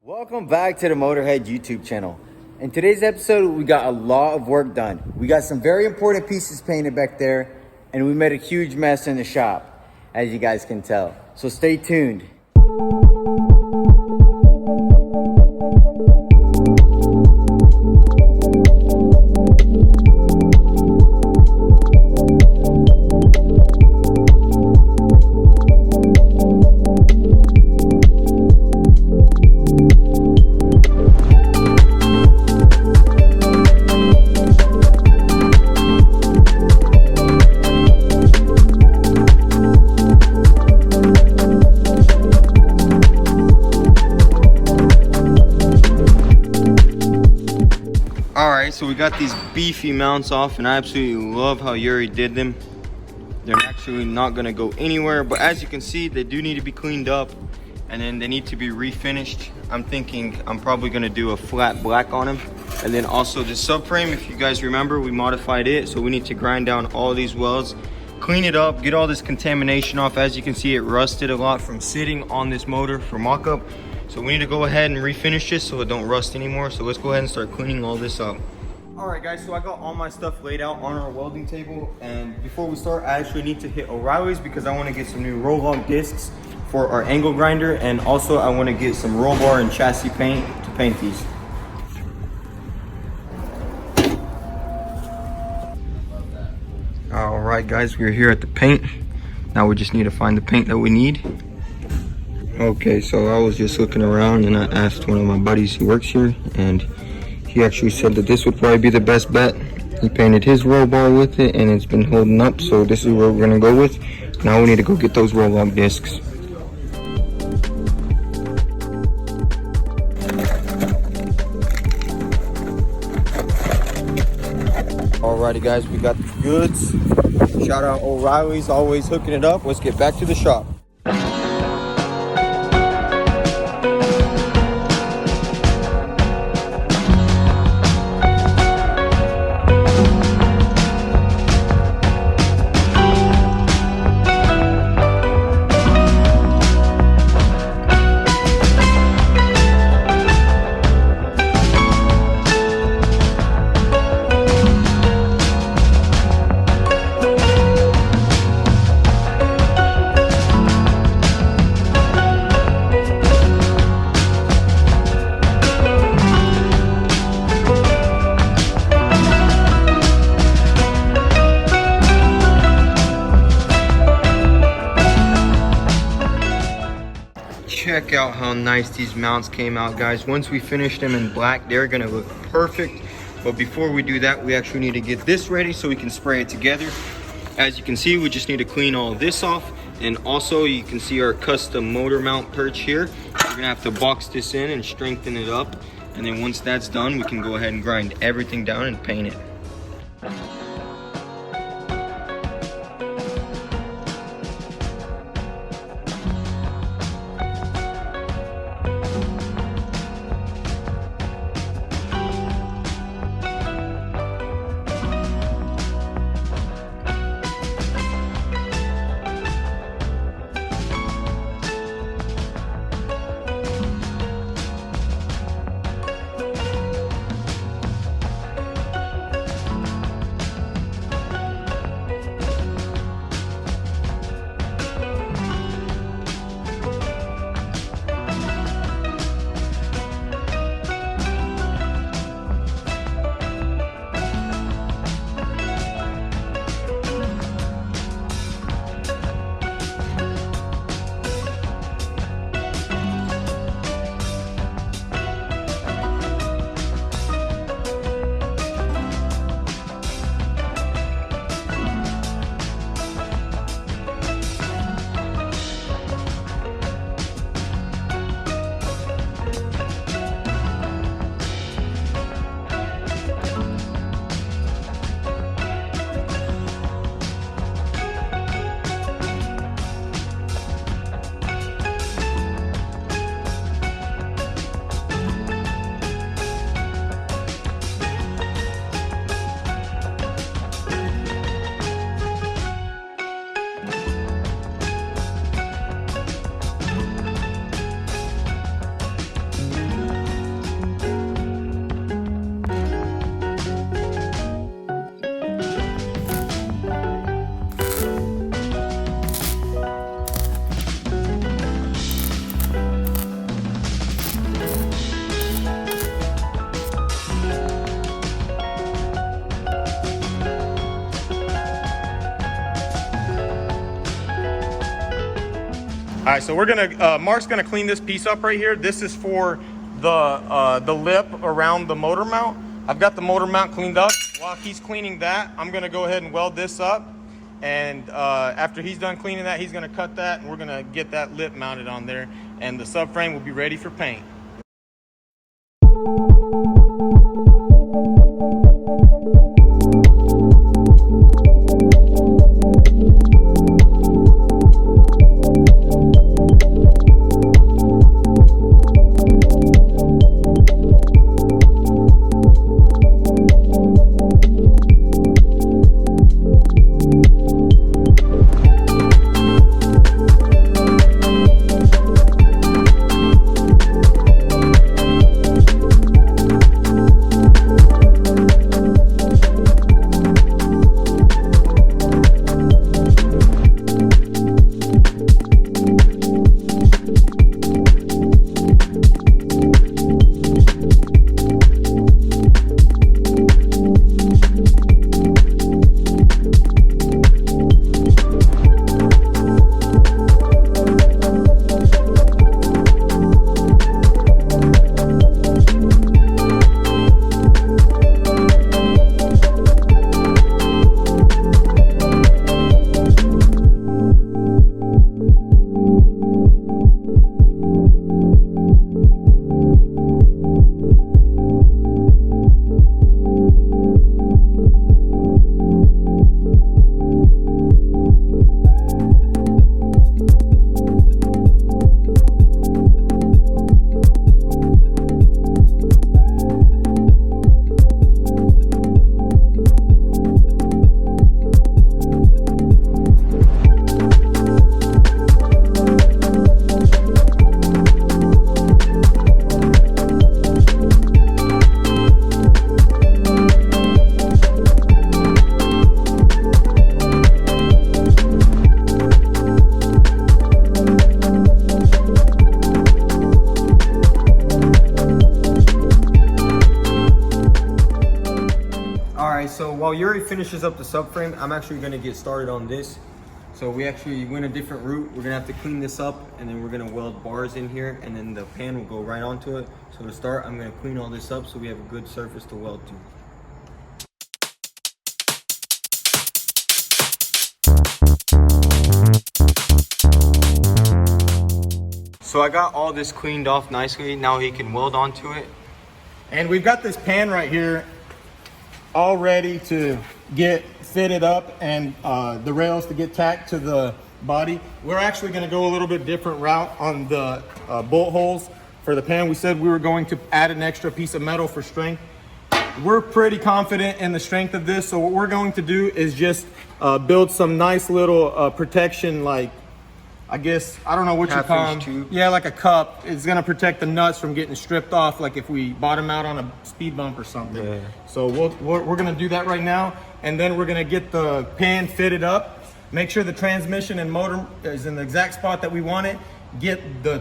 Welcome back to the Motorhead YouTube channel. In today's episode, we got a lot of work done. We got some very important pieces painted back there, and we made a huge mess in the shop, as you guys can tell. So stay tuned. Alright, so we got these beefy mounts off, and I absolutely love how Yuri did them. They're actually not going to go anywhere, but as you can see, they do need to be cleaned up, and then they need to be refinished. I'm thinking I'm probably going to do a flat black on them. And then also the subframe, if you guys remember, we modified it, so we need to grind down all these welds, clean it up, get all this contamination off. As you can see, it rusted a lot from sitting on this motor for mock-up. So we need to go ahead and refinish this so it don't rust anymore. So let's go ahead and start cleaning all this up. All right, guys, so I got all my stuff laid out on our welding table. And before we start, I actually need to hit O'Reilly's because I want to get some new roll-log discs for our angle grinder. And also I want to get some roll bar and chassis paint to paint these. All right, guys, we're here at the paint. Now we just need to find the paint that we need. Okay, so I was just looking around and I asked one of my buddies who works here, and he actually said that this would probably be the best bet. He painted his roll bar with it and it's been holding up, so this is what we're gonna go with. Now we need to go get those roll log discs. Alrighty, guys, we got the goods. Shout out O'Reilly's, always hooking it up. Let's get back to the shop. Check out how nice these mounts came out, guys. Once we finish them in black, they're gonna look perfect. But before we do that, we actually need to get this ready so we can spray it together. As you can see, we just need to clean all of this off. And also you can see our custom motor mount perch here. We're gonna have to box this in and strengthen it up. And then once that's done, we can go ahead and grind everything down and paint it. All right, so we're gonna, Mark's gonna clean this piece up right here. This is for the lip around the motor mount. I've got the motor mount cleaned up. While he's cleaning that, I'm gonna go ahead and weld this up. And after he's done cleaning that, he's gonna cut that and we're gonna get that lip mounted on there and the subframe will be ready for paint. So while Yuri finishes up the subframe, I'm actually gonna get started on this. So we actually went a different route. We're gonna have to clean this up and then we're gonna weld bars in here and then the pan will go right onto it. So to start, I'm gonna clean all this up so we have a good surface to weld to. So I got all this cleaned off nicely. Now he can weld onto it. And we've got this pan right here all ready to get fitted up and the rails to get tacked to the body. We're actually going to go a little bit different route on the bolt holes for the pan. We said we were going to add an extra piece of metal for strength. We're pretty confident in the strength of this, so what we're going to do is just build some nice little protection, like, I guess, I don't know what you call them. Yeah, like a cup. It's gonna protect the nuts from getting stripped off, like if we bottom out on a speed bump or something. Yeah. So we're gonna do that right now, and then we're gonna get the pan fitted up, make sure the transmission and motor is in the exact spot that we want it, get the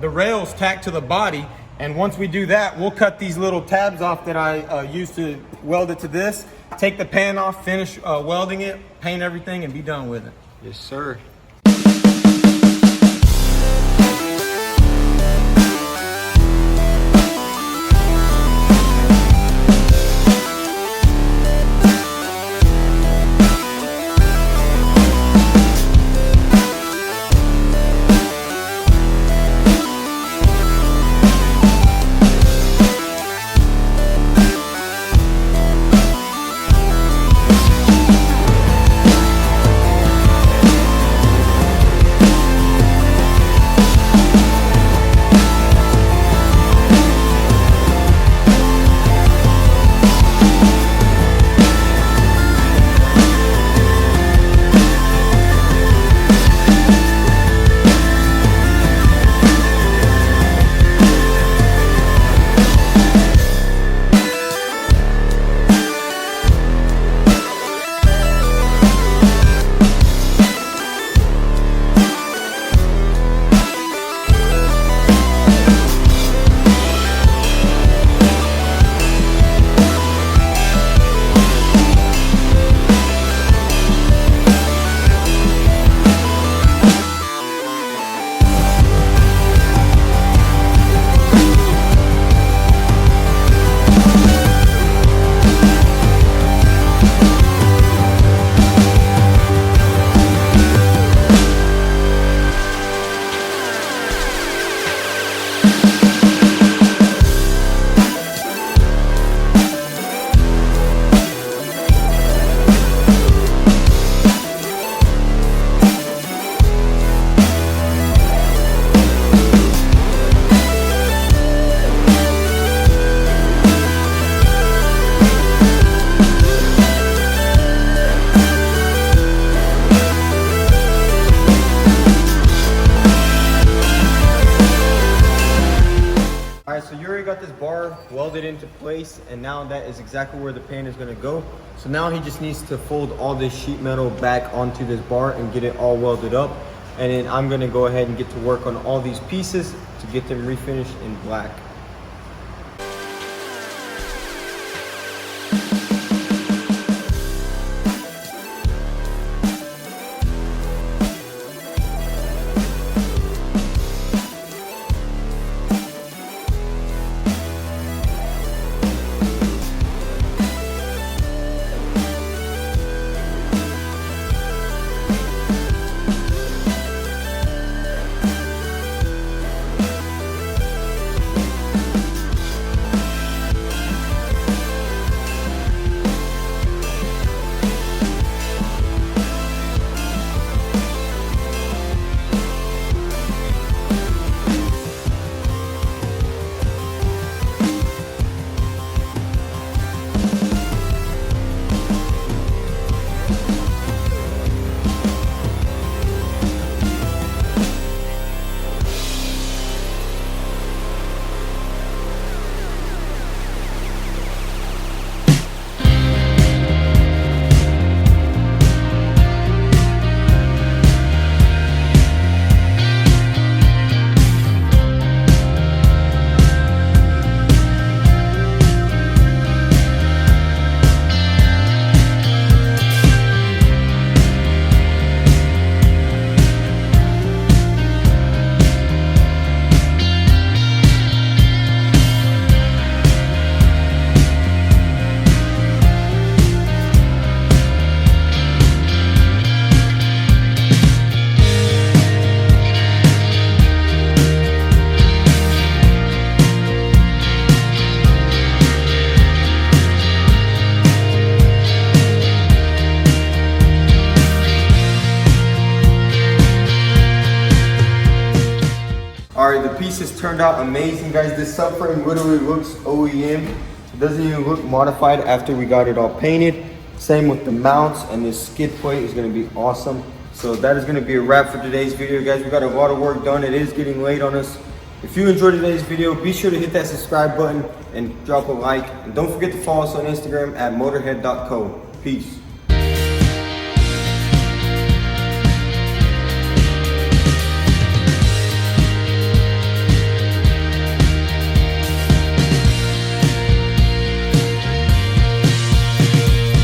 rails tacked to the body, and once we do that, we'll cut these little tabs off that I used to weld it to this, take the pan off, finish welding it, paint everything, and be done with it. Yes, sir. All right, so you already got this bar welded into place, and now that is exactly where the pan is gonna go. So now he just needs to fold all this sheet metal back onto this bar and get it all welded up. And then I'm gonna go ahead and get to work on all these pieces to get them refinished in black. All right, the pieces turned out amazing, guys. This subframe literally looks OEM. It doesn't even look modified after we got it all painted. Same with the mounts, and this skid plate is gonna be awesome. So that is gonna be a wrap for today's video, guys. We got a lot of work done. It is getting late on us. If you enjoyed today's video, be sure to hit that subscribe button and drop a like. And don't forget to follow us on Instagram at motorhead.co. Peace.